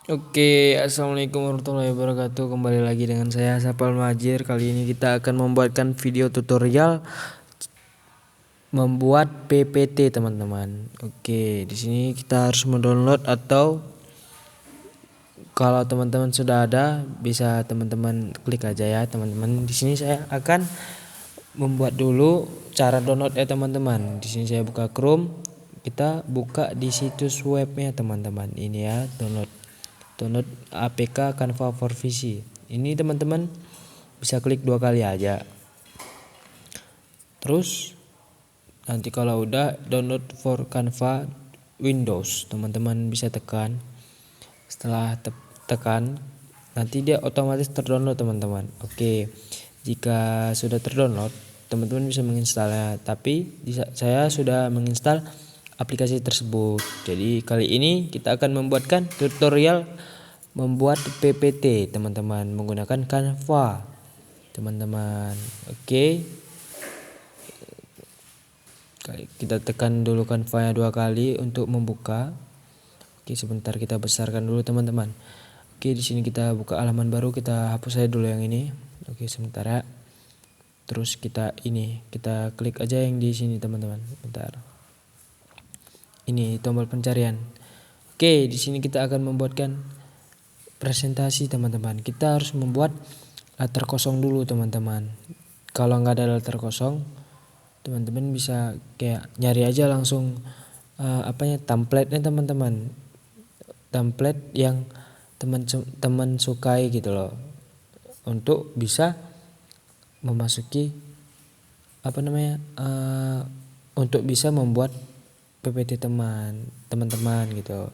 Oke, assalamualaikum warahmatullahi wabarakatuh. Kembali lagi dengan saya Sapal Majir. Kali ini kita akan membuatkan video tutorial membuat PPT, teman-teman. Oke, di sini kita harus mendownload atau kalau teman-teman sudah ada, bisa teman-teman klik aja ya, teman-teman. Di sini saya akan membuat dulu cara download ya, teman-teman. Di sini saya buka Chrome. Kita buka di situs webnya, teman-teman. Ini ya, download APK Canva for VC. Ini teman-teman bisa klik 2 kali aja. Terus nanti kalau udah download for Canva Windows, teman-teman bisa tekan. Setelah tekan, nanti dia otomatis terdownload, teman-teman. Oke, jika sudah terdownload, teman-teman bisa menginstalnya. Tapi saya sudah menginstal aplikasi tersebut. Jadi kali ini kita akan membuatkan tutorial membuat PPT, teman-teman, menggunakan Canva, teman-teman. Oke, kita tekan dulu Canva-nya 2 kali untuk membuka. Oke, sebentar kita besarkan dulu, teman-teman. Oke, di sini kita buka halaman baru, kita hapus aja dulu yang ini. Oke, sebentar ya. Terus kita klik aja yang di sini, teman-teman. Bentar. Ini tombol pencarian. Oke, di sini kita akan membuatkan presentasi, teman-teman. Kita harus membuat latar kosong dulu, teman-teman. Kalau nggak ada latar kosong, teman-teman bisa kayak nyari aja langsung template-nya, teman-teman. Template yang teman-teman sukai gitu loh, untuk bisa memasuki untuk bisa membuat PPT teman-teman gitu.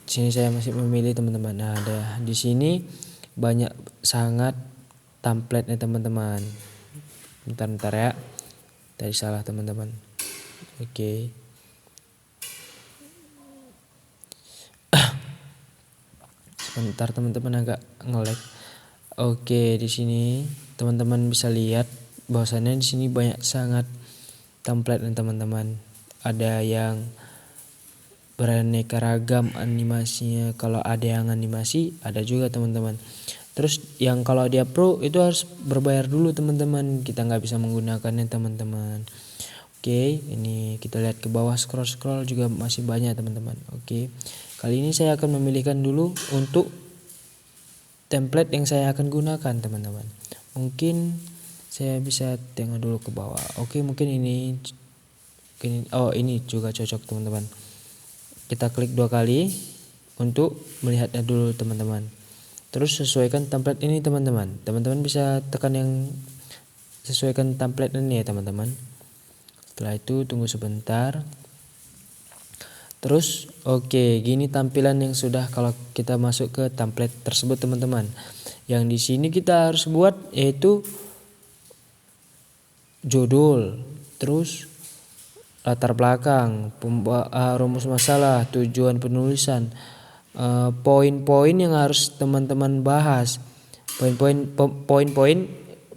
Di sini saya masih memilih, teman-teman. Nah, ada di sini banyak sangat template-nya, teman-teman. Bentar ya. Tadi salah, teman-teman. Oke. Sebentar, teman-teman, agak nge-lag. Oke, di sini teman-teman bisa lihat bahwasannya di sini banyak sangat template, teman-teman. Ada yang beraneka ragam animasinya. Kalau ada yang animasi, ada juga, teman-teman. Terus yang kalau dia pro itu harus berbayar dulu, teman-teman. Kita nggak bisa menggunakannya, teman-teman. Oke, ini kita lihat ke bawah, scroll juga masih banyak, teman-teman. Oke, kali ini saya akan memilihkan dulu untuk template yang saya akan gunakan, teman-teman. Mungkin saya bisa tengok dulu ke bawah. Oke, mungkin ini juga cocok, teman-teman. Kita klik 2 kali untuk melihatnya dulu, teman-teman. Terus sesuaikan template ini, teman-teman. Teman-teman bisa tekan yang sesuaikan template ini ya, teman-teman. Setelah itu tunggu sebentar. Terus oke, gini tampilan yang sudah kalau kita masuk ke template tersebut, teman-teman. Yang di sini kita harus buat yaitu judul, terus latar belakang, rumus masalah, tujuan penulisan, poin-poin yang harus teman-teman bahas, poin-poin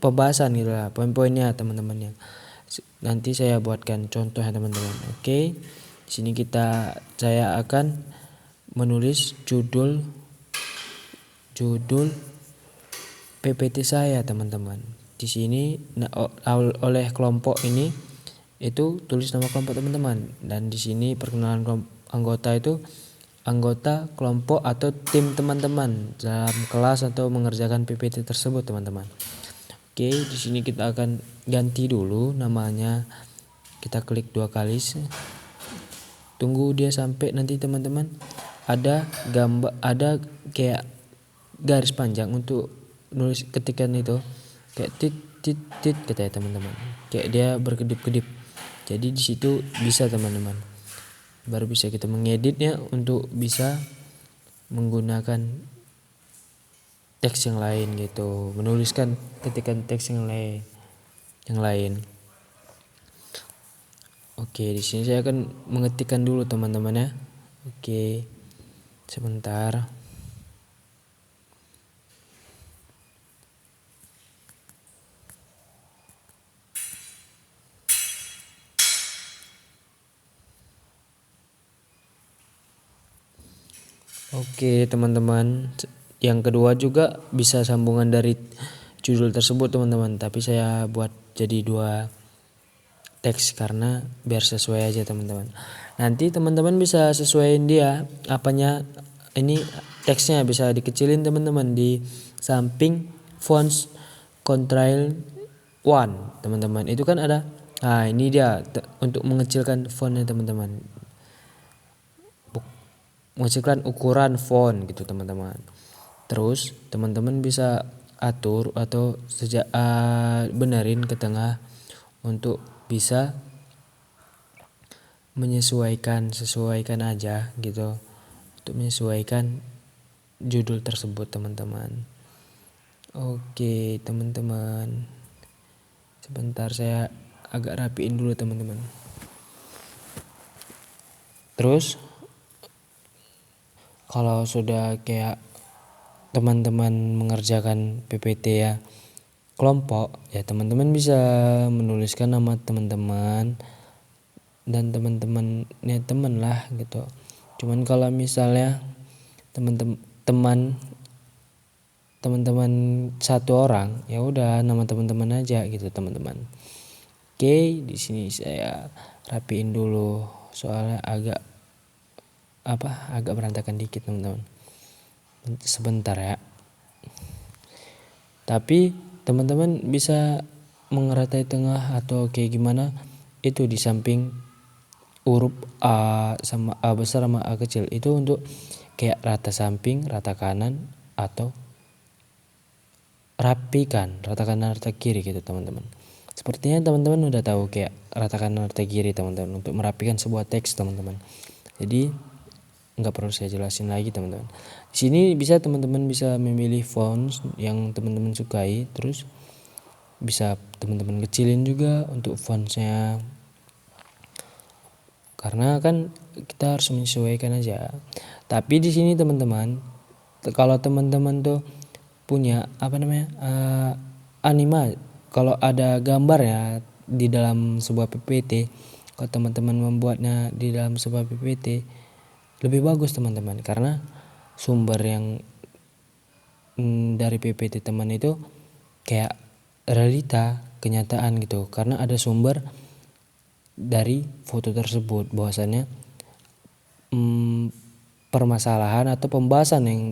pembahasan gitu lah, poin-poinnya, teman-teman, yang nanti saya buatkan contohnya, teman-teman. Oke, di sini saya akan menulis judul PPT saya, teman-teman. Di sini oleh kelompok ini itu tulis nama kelompok, teman-teman. Dan di sini perkenalan anggota itu anggota kelompok atau tim teman-teman dalam kelas atau mengerjakan PPT tersebut, teman-teman. Oke, di sini kita akan ganti dulu namanya. Kita klik 2 kali. Tunggu dia sampai nanti, teman-teman. Ada gambar, ada kayak garis panjang untuk nulis ketikan itu, kayak tit katanya, teman-teman. Kayak dia berkedip-kedip. Jadi di situ bisa, teman-teman. Baru bisa kita mengeditnya untuk bisa menggunakan teks yang lain gitu, menuliskan ketikan teks yang lain. Oke, di sini saya akan mengetikkan dulu, teman-teman ya. Oke, sebentar. Oke teman-teman, yang kedua juga bisa sambungan dari judul tersebut teman-teman, tapi saya buat jadi 2 teks karena biar sesuai aja teman-teman. Nanti teman-teman bisa sesuaiin dia apanya, ini teksnya bisa dikecilin teman-teman di samping fonts Ctrl 1 teman-teman. Itu kan ada, nah ini dia untuk mengecilkan fontnya teman-teman, mengecilkan ukuran font gitu teman-teman. Terus teman-teman bisa atur atau benerin ke tengah untuk bisa sesuaikan aja gitu, untuk menyesuaikan judul tersebut teman-teman. Oke teman-teman, sebentar saya agak rapiin dulu teman-teman. Terus kalau sudah kayak teman-teman mengerjakan PPT ya kelompok, ya teman-teman bisa menuliskan nama teman-teman dan teman lah gitu. Cuman kalau misalnya teman-teman satu orang, ya udah nama teman-teman aja gitu teman-teman. Oke, di sini saya rapiin dulu soalnya agak berantakan dikit teman-teman. Sebentar ya. Tapi teman-teman bisa mengeratai tengah atau kayak gimana itu di samping huruf A sama A besar sama A kecil itu untuk kayak rata samping, rata kanan, atau rapikan rata kanan rata kiri gitu teman-teman. Sepertinya teman-teman udah tahu kayak rata kanan rata kiri teman-teman untuk merapikan sebuah teks teman-teman. Jadi nggak perlu saya jelasin lagi teman-teman. Di sini bisa teman-teman bisa memilih font yang teman-teman sukai, terus bisa teman-teman kecilin juga untuk fontnya karena kan kita harus menyesuaikan aja. Tapi di sini teman-teman, kalau teman-teman tuh punya anima, kalau ada gambar ya di dalam sebuah PPT, kalau teman-teman membuatnya di dalam sebuah PPT lebih bagus teman-teman, karena sumber yang dari PPT teman itu kayak realita kenyataan gitu, karena ada sumber dari foto tersebut bahwasannya permasalahan atau pembahasan yang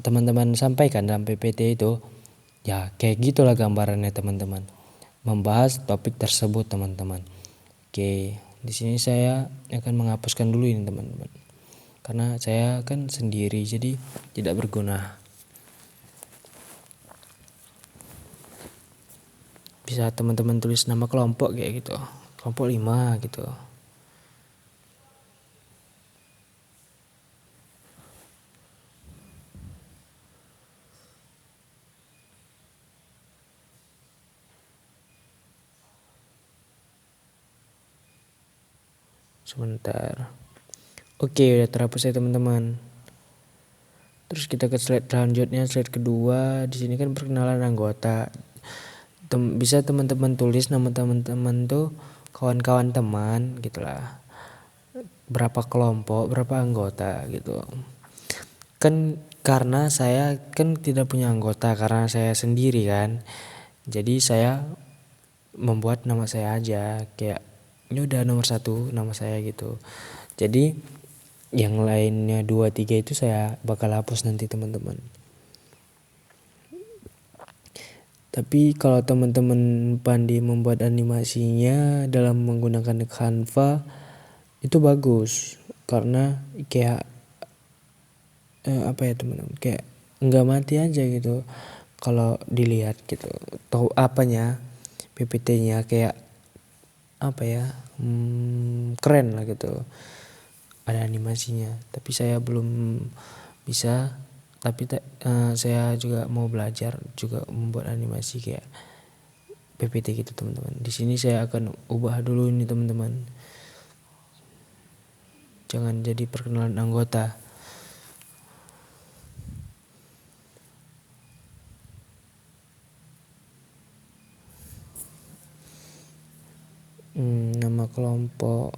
teman-teman sampaikan dalam PPT itu ya kayak gitulah gambarannya teman-teman, membahas topik tersebut teman-teman. Oke, di sini saya akan menghapuskan dulu ini teman-teman, karena saya kan sendiri jadi tidak berguna. Bisa teman-teman tulis nama kelompok kayak gitu, kelompok 5 gitu. Sebentar. Oke, udah terhapus ya teman-teman. Terus kita ke slide selanjutnya, slide kedua. Di sini kan perkenalan anggota. Bisa teman-teman tulis nama teman-teman tuh kawan-kawan teman gitulah. Berapa kelompok, berapa anggota gitu. Kan karena saya kan tidak punya anggota karena saya sendiri kan. Jadi saya membuat nama saya aja, kayak ini udah nomor 1 nama saya gitu. Jadi yang lainnya 2, 3 itu saya bakal hapus nanti teman-teman. Tapi kalau teman-teman pandai membuat animasinya dalam menggunakan Canva itu bagus, karena kayak teman-teman, kayak nggak mati aja gitu kalau dilihat gitu. Tahu apanya PPT-nya kayak keren lah gitu, ada animasinya. Tapi saya belum bisa, tapi saya juga mau belajar juga membuat animasi kayak PPT gitu teman-teman. Di sini saya akan ubah dulu ini teman-teman, jangan jadi perkenalan anggota. Nama kelompok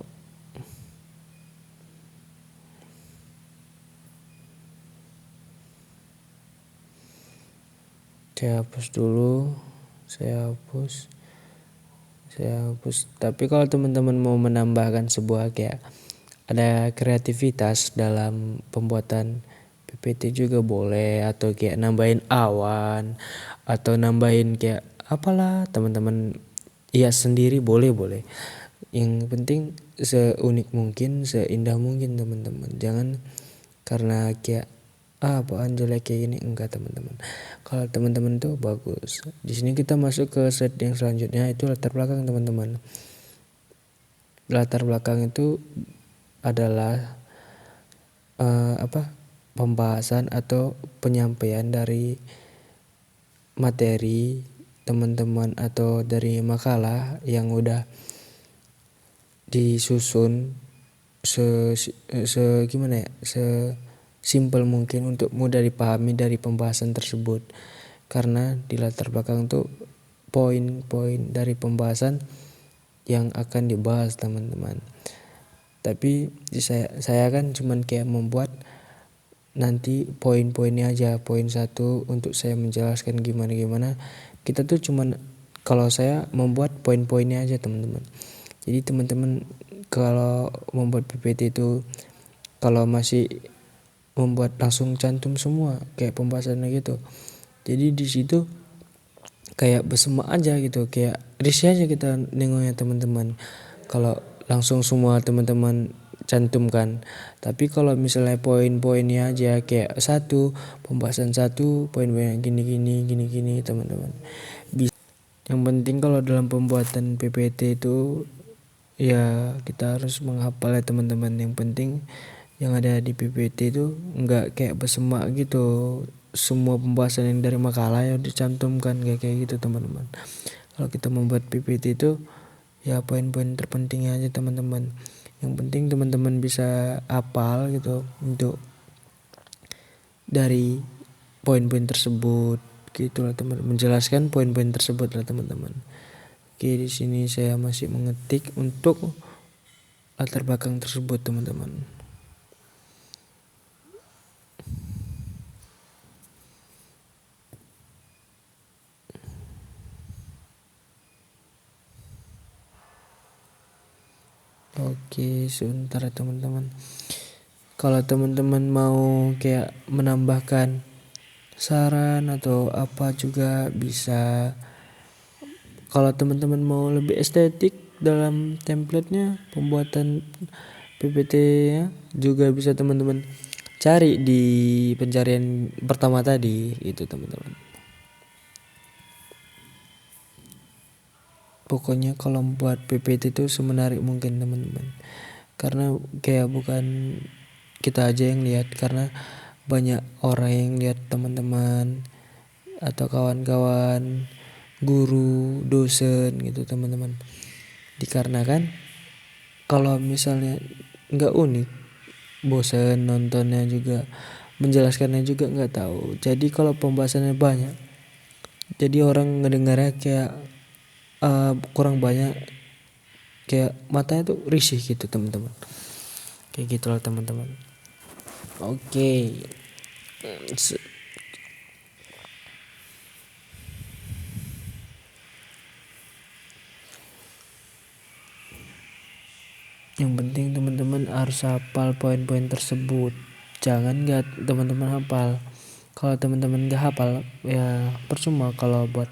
Saya hapus dulu, saya hapus. Tapi kalau teman-teman mau menambahkan sebuah kayak ada kreativitas dalam pembuatan PPT juga boleh, atau kayak nambahin awan atau nambahin kayak apalah teman-teman hias sendiri boleh. Yang penting seunik mungkin, seindah mungkin teman-teman. Jangan karena kayak apaan jelek kayak gini, enggak teman-teman. Kalau teman-teman tuh bagus. Di sini kita masuk ke slide yang selanjutnya, itu latar belakang teman-teman. Latar belakang itu adalah pembahasan atau penyampaian dari materi teman-teman atau dari makalah yang udah disusun sesimpel mungkin untuk mudah dipahami dari pembahasan tersebut. Karena di latar belakang tuh poin-poin dari pembahasan yang akan dibahas teman-teman. Tapi saya kan cuman kayak membuat nanti poin-poinnya aja, poin 1 untuk saya menjelaskan gimana. Kita tuh cuman, kalau saya membuat poin-poinnya aja teman-teman. Jadi teman-teman kalau membuat PPT itu, kalau masih membuat langsung cantum semua kayak pembahasannya gitu, jadi di situ kayak bersemak aja gitu, kayak risih aja kita nengoknya teman-teman kalau langsung semua teman-teman cantumkan. Tapi kalau misalnya poin-poinnya aja kayak pembahasan poin-poin gini teman-teman. Yang penting kalau dalam pembuatan PPT itu ya kita harus menghafal ya teman-teman. Yang penting yang ada di PPT itu enggak kayak bersemak gitu, semua pembahasan yang dari makalah yang dicantumkan kayak gitu teman-teman. Kalau kita membuat PPT itu ya poin-poin terpentingnya aja teman-teman. Yang penting teman-teman bisa hafal gitu untuk dari poin-poin tersebut gitulah teman, menjelaskan poin-poin tersebut lah teman-teman. Oke, di sini saya masih mengetik untuk latar belakang tersebut teman-teman. Oke, sebentar ya teman-teman. Kalau teman-teman mau kayak menambahkan saran atau apa juga bisa. Kalau teman-teman mau lebih estetik dalam template-nya, pembuatan PPT-nya juga bisa teman-teman cari di pencarian pertama tadi itu teman-teman. Pokoknya kalau membuat PPT itu semenarik mungkin teman-teman. Karena kayak bukan kita aja yang lihat, karena banyak orang yang lihat teman-teman atau kawan-kawan, guru, dosen gitu teman-teman. Dikarenakan kalau misalnya nggak unik, bosan nontonnya juga, menjelaskannya juga nggak tahu. Jadi kalau pembahasannya banyak, jadi orang ngedengarnya kayak kurang banyak, kayak matanya tuh risih gitu teman-teman. Kayak gitulah teman-teman. Oke. Yang penting teman-teman harus hafal poin-poin tersebut. Jangan nggak teman-teman hafal. Kalau teman-teman nggak hafal ya percuma kalau buat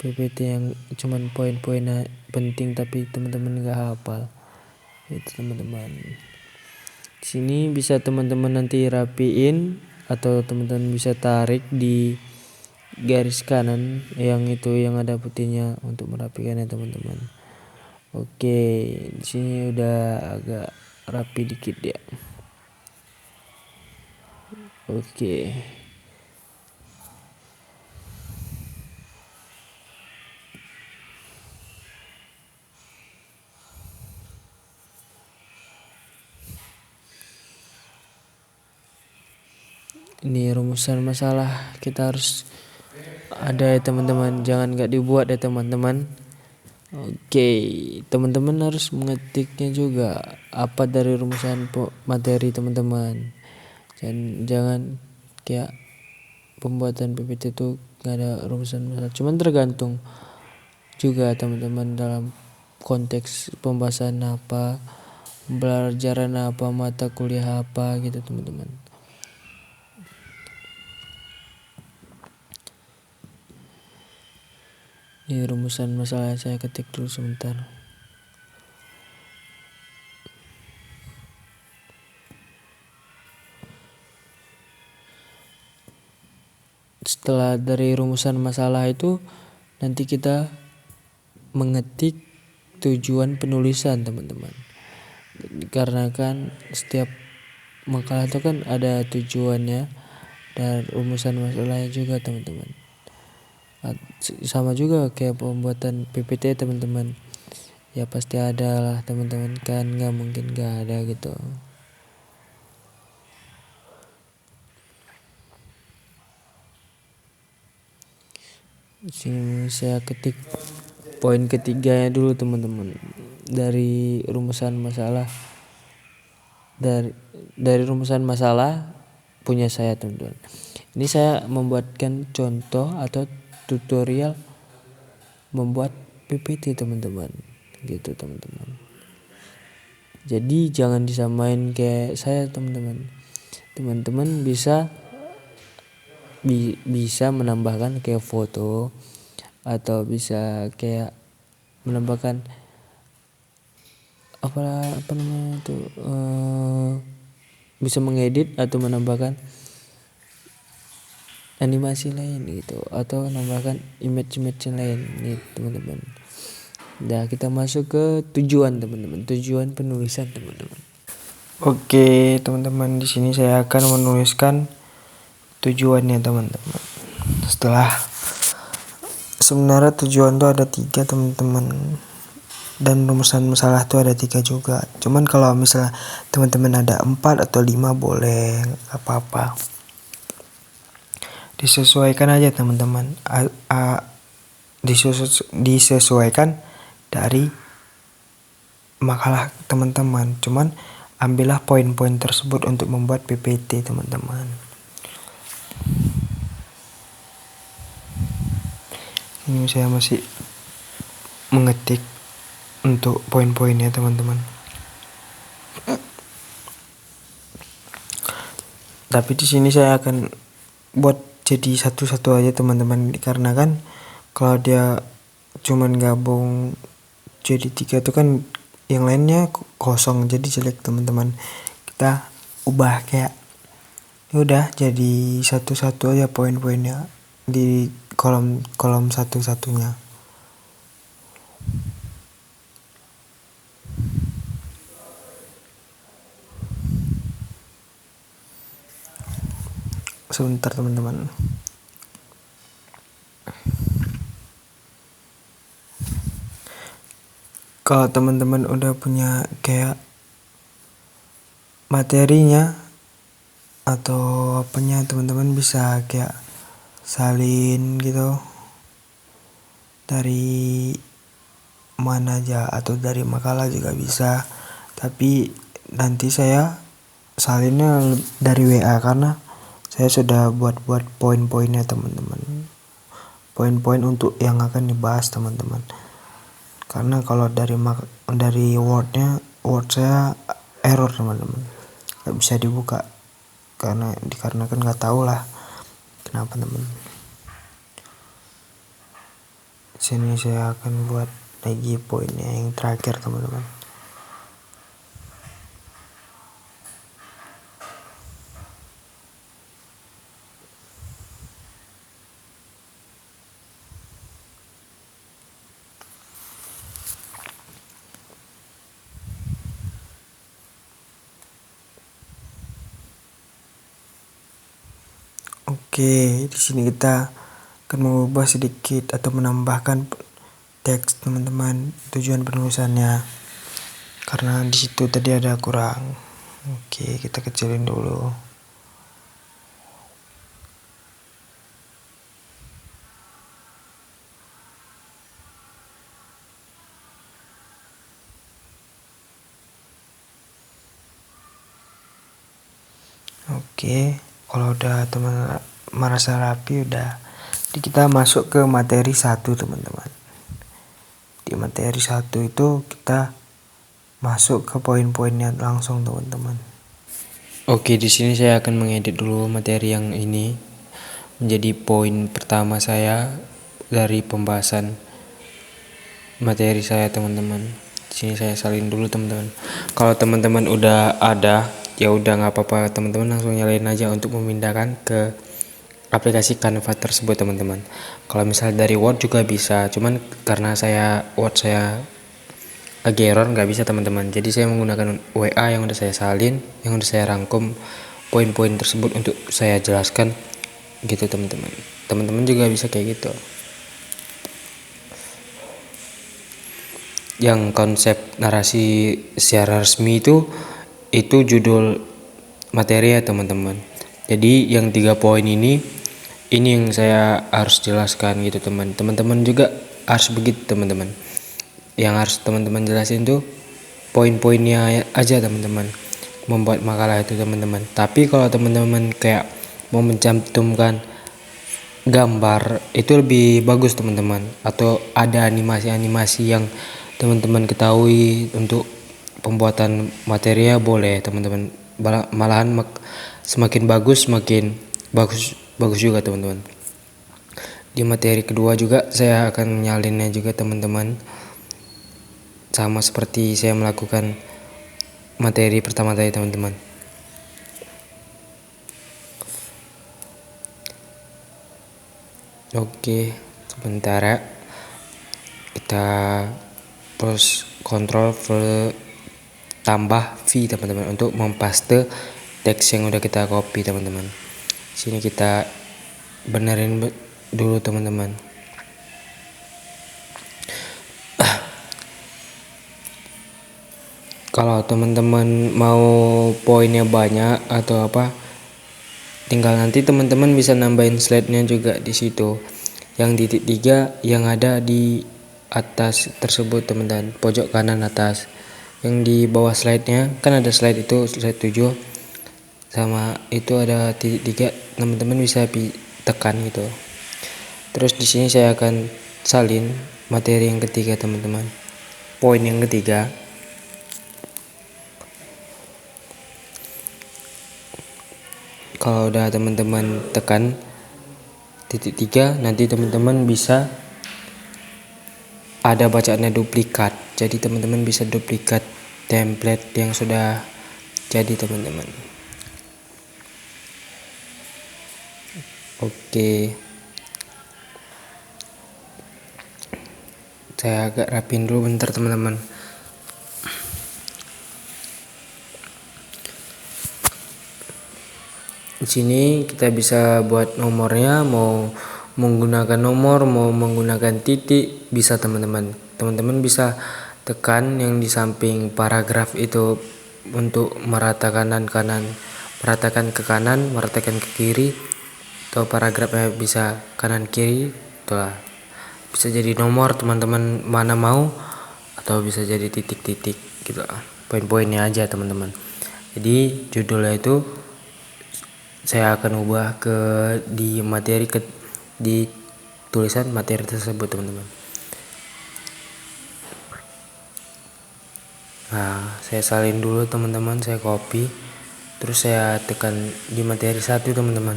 PPT yang cuman poin-poinnya penting tapi teman-teman nggak hafal. Itu teman-teman. Sini bisa teman-teman nanti rapiin atau teman-teman bisa tarik di garis kanan yang itu yang ada putihnya untuk merapikannya teman-teman. Oke, di sini udah agak rapi dikit ya. Oke. Ini rumusan masalah kita harus ada ya teman-teman, jangan nggak dibuat ya teman-teman. Oke, teman-teman harus mengetiknya juga apa dari rumusan materi teman-teman. Jangan kayak pembuatan PPT itu nggak ada rumusan masalah, cuman tergantung juga teman-teman dalam konteks pembahasan apa, pelajaran apa, mata kuliah apa gitu teman-teman. Ini rumusan masalah saya ketik dulu sebentar. Setelah dari rumusan masalah itu nanti kita mengetik tujuan penulisan teman-teman. Karena kan setiap makalah itu kan ada tujuannya dan rumusan masalahnya juga teman-teman. Sama juga kayak pembuatan PPT teman-teman. Ya pasti ada lah teman-teman, kan nggak mungkin nggak ada gitu. Sini saya ketik poin ketiganya dulu teman-teman. Dari rumusan masalah, dari rumusan masalah punya saya teman-teman. Ini saya membuatkan contoh atau tutorial membuat PPT teman-teman, gitu teman-teman. Jadi jangan disamain kayak saya teman-teman. Teman-teman bisa menambahkan kayak foto atau bisa kayak menambahkan apa namanya itu, bisa mengedit atau menambahkan animasi lain gitu, atau menambahkan image lain nih teman-teman. Nah, kita masuk ke tujuan teman-teman, tujuan penulisan teman-teman. Oke teman-teman, di sini saya akan menuliskan tujuannya teman-teman. Sebenarnya tujuan itu ada 3 teman-teman, dan rumusan masalah itu ada 3 juga. Cuman kalau misalnya teman-teman ada 4 atau 5 boleh, apa-apa. Disesuaikan aja teman-teman. Disesuaikan dari makalah teman-teman. Cuman ambillah poin-poin tersebut untuk membuat PPT teman-teman. Ini saya masih mengetik untuk poin-poinnya teman-teman. Tapi di sini saya akan buat jadi satu-satu aja teman-teman, karena kan kalau dia cuman gabung jadi 3 itu kan yang lainnya kosong, jadi jelek teman-teman. Kita ubah kayak udah jadi satu-satu aja poin-poinnya di kolom satu-satunya. Sebentar teman-teman. Kalau teman-teman udah punya kayak materinya atau apanya, teman-teman bisa kayak salin gitu dari mana aja atau dari makalah juga bisa. Tapi nanti saya salinnya dari WA karena saya sudah buat poin-poinnya teman-teman. Poin-poin untuk yang akan dibahas teman-teman. Karena kalau dari Word saya error teman-teman, nggak bisa dibuka karena dikarenakan nggak tahu lah kenapa teman. Sini saya akan buat lagi poinnya yang terakhir teman-teman. Oke, di sini kita akan mengubah sedikit atau menambahkan teks teman-teman, tujuan penulisannya. Karena di situ tadi ada kurang. Oke, kita kecilin dulu. Oke, kalau udah teman merasa rapi, udah Jadi kita masuk ke materi 1 teman-teman. Di materi 1 itu kita masuk ke poin-poinnya langsung teman-teman. Oke, di sini saya akan mengedit dulu materi yang ini menjadi poin pertama saya dari pembahasan materi saya teman-teman. Di sini saya salin dulu teman-teman. Kalau teman-teman udah ada, ya udah nggak apa-apa teman-teman, langsung nyalain aja untuk memindahkan ke aplikasi Canva tersebut teman-teman. Kalau misalnya dari Word juga bisa, cuman karena Word saya lagi error nggak bisa teman-teman, jadi saya menggunakan WA yang udah saya salin, yang udah saya rangkum poin-poin tersebut untuk saya jelaskan gitu teman-teman. Teman-teman juga bisa kayak gitu. Yang konsep narasi secara resmi itu judul materi ya teman-teman. Jadi yang 3 poin ini yang saya harus jelaskan gitu teman-teman juga harus begitu teman-teman. Yang harus teman-teman jelasin tuh poin-poinnya aja teman-teman, membuat makalah itu teman-teman. Tapi kalau teman-teman kayak mau mencantumkan gambar itu lebih bagus teman-teman, atau ada animasi-animasi yang teman-teman ketahui untuk pembuatan materi ya boleh teman-teman. Malahan semakin bagus semakin bagus juga teman-teman. Di materi kedua juga saya akan nyalinnya juga teman-teman, sama seperti saya melakukan materi pertama tadi teman-teman. Oke, sebentar ya. Kita terus Ctrl tambah V teman-teman untuk mempaste teks yang udah kita copy teman-teman. Sini kita benerin dulu teman-teman. Kalau teman-teman mau poinnya banyak atau apa, tinggal nanti teman-teman bisa nambahin slide-nya juga di situ. Yang titik 3 yang ada di atas tersebut teman-teman, pojok kanan atas. Yang di bawah slide-nya kan ada slide itu, slide 7 sama itu ada titik 3, teman-teman bisa tekan gitu. Terus di sini saya akan salin materi yang ketiga teman-teman. Poin yang ketiga. Kalau udah teman-teman tekan titik 3, nanti teman-teman bisa ada bacaannya duplikat. Jadi teman-teman bisa duplikat template yang sudah jadi teman-teman. Oke, saya agak rapin dulu bentar teman-teman. Di sini kita bisa buat nomornya, mau menggunakan nomor, mau menggunakan titik, bisa teman-teman. Teman-teman bisa tekan yang di samping paragraf itu untuk meratakan meratakan ke kanan, meratakan ke kiri, atau paragrafnya bisa kanan kiri, itulah. Bisa jadi nomor teman-teman mana mau, atau bisa jadi titik-titik gitu. Poin-poinnya aja teman-teman. Jadi judulnya itu saya akan ubah di materi di tulisan materi tersebut teman-teman. Nah, saya salin dulu teman-teman, saya copy, terus saya tekan di materi 1 teman-teman.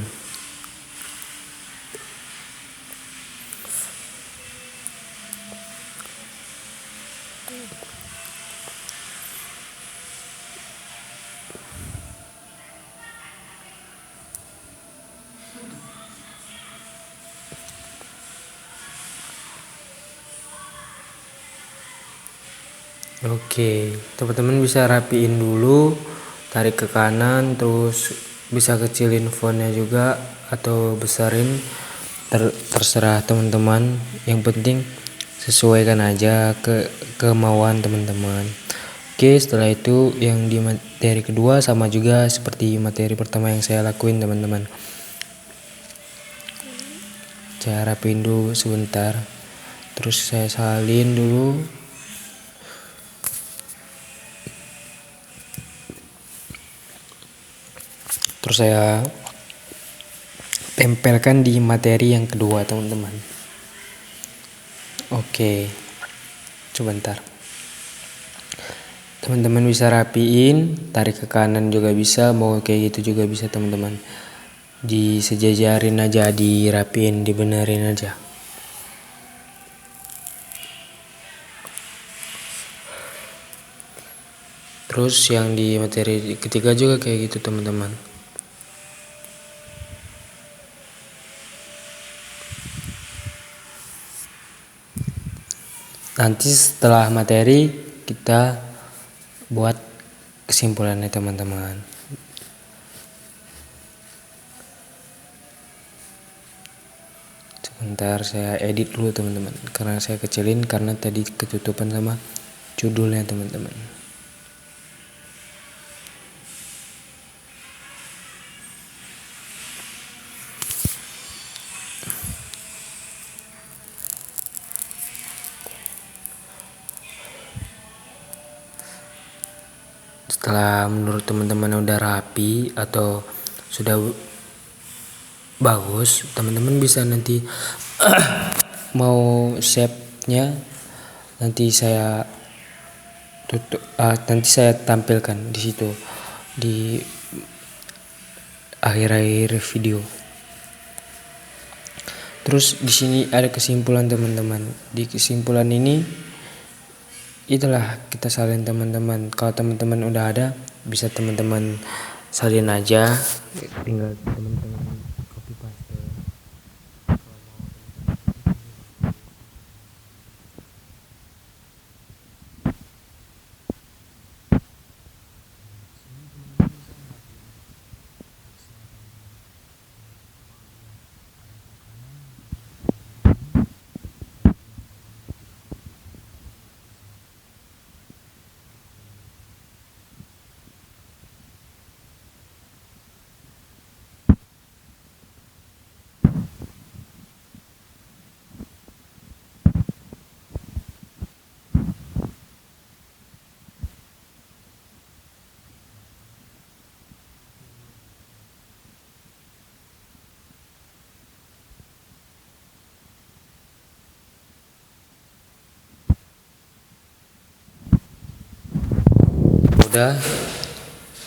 Oke, teman-teman bisa rapiin dulu, tarik ke kanan, terus bisa kecilin fontnya juga atau besarin, terserah teman-teman. Yang penting sesuaikan aja kemauan teman-teman. Oke, setelah itu yang di materi kedua sama juga seperti materi pertama yang saya lakuin teman-teman. Saya rapiin dulu sebentar, terus saya salin dulu. Terus saya tempelkan di materi yang kedua teman-teman. Oke, sebentar. Teman-teman bisa rapiin, tarik ke kanan juga bisa, mau kayak gitu juga bisa teman-teman. Disejajarin aja, dirapiin, dibenerin aja. Terus yang di materi ketiga juga kayak gitu teman-teman. Nanti setelah materi kita buat kesimpulannya teman-teman. Sebentar saya edit dulu teman-teman, karena saya kecilin karena tadi ketutupan sama judulnya teman-teman. Setelah menurut teman-teman udah rapi atau sudah bagus, teman-teman bisa nanti mau shape-nya nanti saya tampilkan di situ di akhir-akhir video. Terus di sini ada kesimpulan teman-teman. Di kesimpulan ini itulah kita salin teman-teman. Kalau teman-teman udah ada, bisa teman-teman salin aja, tinggal teman-teman copy paste.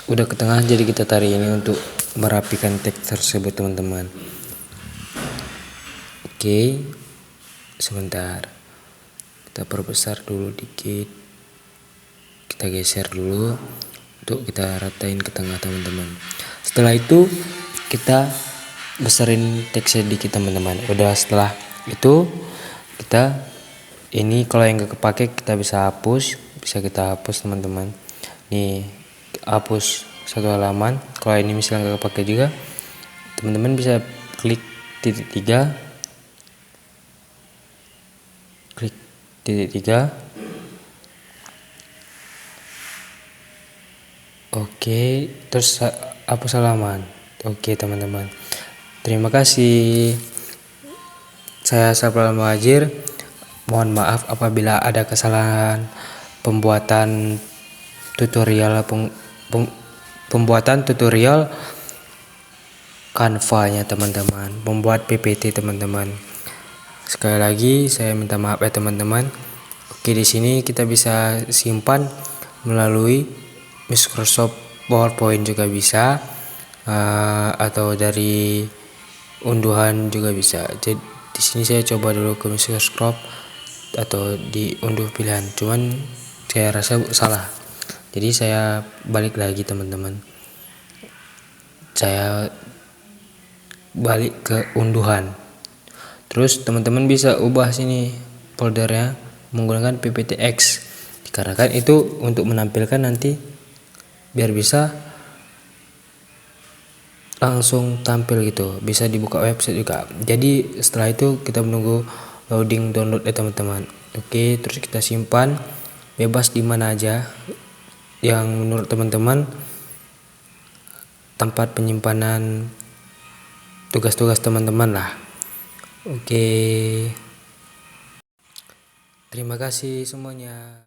Udah ke tengah, jadi kita tarik ini untuk merapikan teks tersebut teman-teman. Oke, sebentar, kita perbesar dulu dikit, kita geser dulu untuk kita ratain ke tengah teman-teman. Setelah itu kita besarin teksnya dikit teman-teman. Udah, setelah itu kita ini kalau yang gak kepake kita bisa hapus, bisa kita hapus teman-teman. Nih, hapus satu halaman. Kalau ini misalnya gak kepake juga, teman-teman bisa klik titik 3, oke, terus hapus halaman. Oke teman-teman, terima kasih. Saya Sabrul Muhajir. Mohon maaf apabila ada kesalahan pembuatan tutorial Canva-nya teman-teman, membuat PPT teman-teman. Sekali lagi saya minta maaf ya teman-teman. Oke, di sini kita bisa simpan melalui Microsoft PowerPoint juga bisa, atau dari unduhan juga bisa. Jadi di sini saya coba dulu ke Microsoft atau diunduh pilihan, cuman saya rasa salah, jadi saya balik lagi teman-teman. Saya balik ke unduhan, terus teman-teman bisa ubah sini foldernya menggunakan PPTX, dikarenakan itu untuk menampilkan nanti biar bisa langsung tampil gitu, bisa dibuka website juga. Jadi setelah itu kita menunggu loading download ya teman-teman. Oke, terus kita simpan bebas di mana aja yang menurut teman-teman tempat penyimpanan tugas-tugas teman-teman lah. Oke, terima kasih semuanya.